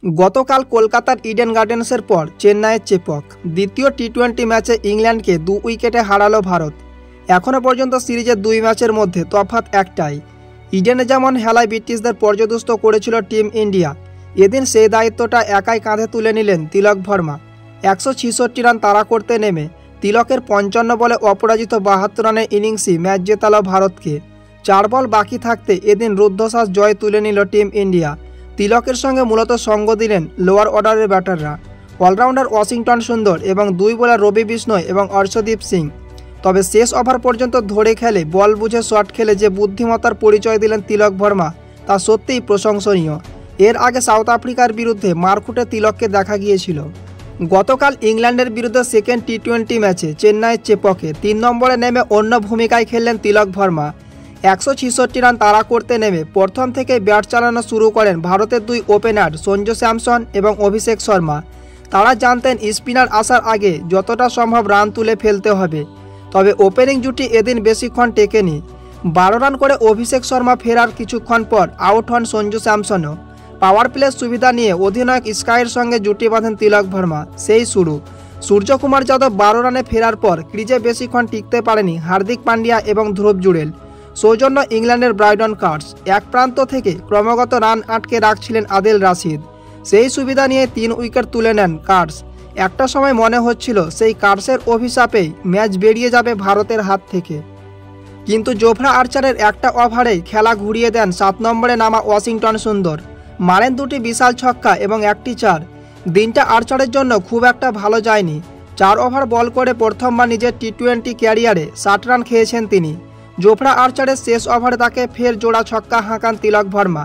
গতকাল কলকাতার ইডেন গার্ডেন্সের পর চেন্নাইয়ের চেপক দ্বিতীয় টি-20 ম্যাচে ইংল্যান্ডকে 2 উইকেটে হারালো ভারত। এখনও পর্যন্ত সিরিজের 2 ম্যাচের মধ্যে তফাৎ একটাই। ইডেনে যেমন হেলায় ব্রিটিশদের পর্যদুস্ত করেছিল টিম ইন্ডিয়া, এদিন সেই দায়িত্বটা একাই কাঁধে তুলে নিলেন তিলক ভার্মা। 166 রান তাড়া করতে নেমে তিলকের 55 বলে অপরাজিত 72 রানের ইনিংসই ম্যাচ জেতালো ভারতকে। 4 বল বাকি থাকতে এদিন রুদ্ধশ্বাস জয় তুলে নিল টিম ইন্ডিয়া। তিলকের সঙ্গে মূলত সঙ্গ দিলেন লোয়ার অর্ডারের ব্যাটাররা, অলরাউন্ডার ওয়াশিংটন সুন্দর এবং 2 বোলার রবি বিষ্ণয় এবং অর্শদীপ সিং। তবে শেষ ওভার পর্যন্ত ধরে খেলে বল বুঝে শট খেলে যে বুদ্ধিমত্তার পরিচয় দিলেন তিলক ভার্মা তা সত্যিই প্রশংসনীয়। এর আগে সাউথ আফ্রিকার বিরুদ্ধে মারকুটে তিলককে দেখা গিয়েছিল। গতকাল ইংল্যান্ডের বিরুদ্ধে সেকেন্ড টি-20 ম্যাচে চেন্নাইয়ের চেপকে 3 নম্বরে নেমে অন্য ভূমিকায় খেললেন তিলক ভার্মা। 166 রান তাড়া করতে নেমে প্রথম থেকে ব্যাট চালানো শুরু করেন ভারতের 2 ওপেনার সঞ্জু স্যামসন এবং অভিষেক শর্মা। তারা জানতেন স্পিনার আসার আগে যতটা সম্ভব রান তুলে ফেলতে হবে। তবে ওপেনিং জুটি এদিন বেশিক্ষণ টেকেনি। 12 রান করে অভিষেক শর্মা ফেরার কিছুক্ষণ পর আউট হন সঞ্জু স্যামসনও। পাওয়ার প্লের সুবিধা নিয়ে অধিনায়ক স্কাইয়ের সঙ্গে জুটি বাঁধেন তিলক ভার্মা। সেই শুরু। সূর্যকুমার যাদব 12 রানে ফেরার পর ক্রিজে বেশিক্ষণ টিকতে পারেনি হার্দিক পান্ডিয়া এবং ধ্রুব জুড়েল। সৌজন্য ইংল্যান্ডের ব্রাইডন কার্স। এক প্রান্ত থেকে ক্রমাগত রান আটকে রাখছিলেন আদিল রাশিদ। সেই সুবিধা নিয়ে 3 উইকেট তুলে নেন কার্স। একটা সময় মনে হচ্ছিল সেই কার্সের অভিশাপেই ম্যাচ বেরিয়ে যাবে ভারতের হাত থেকে, কিন্তু জোফরা আর্চারের একটা ওভারেই খেলা ঘুরিয়ে দেন 7 নম্বরে নামা ওয়াশিংটন সুন্দর। মারেন 2টি বিশাল ছক্কা এবং 1টি 4। দিনটা আর্চারের জন্য খুব একটা ভালো যায়নি। 4 ওভার বল করে প্রথমবার নিজের টি-20 ক্যারিয়ারে 60 রান খেয়েছেন তিনি। জোফরা আর্চারের শেষ ওভারে তাকে ফের জোড়া ছক্কা হাঁকান তিলক ভার্মা।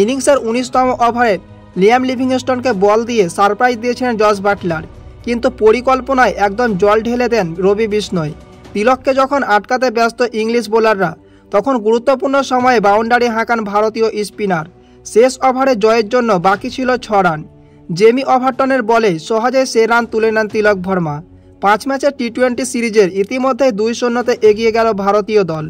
ইনিংসের 19তম ওভারে লিয়াম লিভিংস্টোনকে বল দিয়ে সারপ্রাইজ দিয়েছিলেন জস বাটলার, কিন্তু পরিকল্পনায় একদম জল ঢেলে দেন রবি বিষ্ণয়। তিলককে যখন আটকাতে ব্যস্ত ইংলিশ বোলাররা, তখন গুরুত্বপূর্ণ সময়ে বাউন্ডারি হাঁকান ভারতীয় স্পিনার। শেষ ওভারে জয়ের জন্য বাকি ছিল 6 রান। জেমি ওভারটনের বলে সহজেই সে রান তুলে নেন তিলক ভার্মা। 5 ম্যাচের টি-20 সিরিজের ইতিমধ্যেই 2-0 এগিয়ে গেল ভারতীয় দল।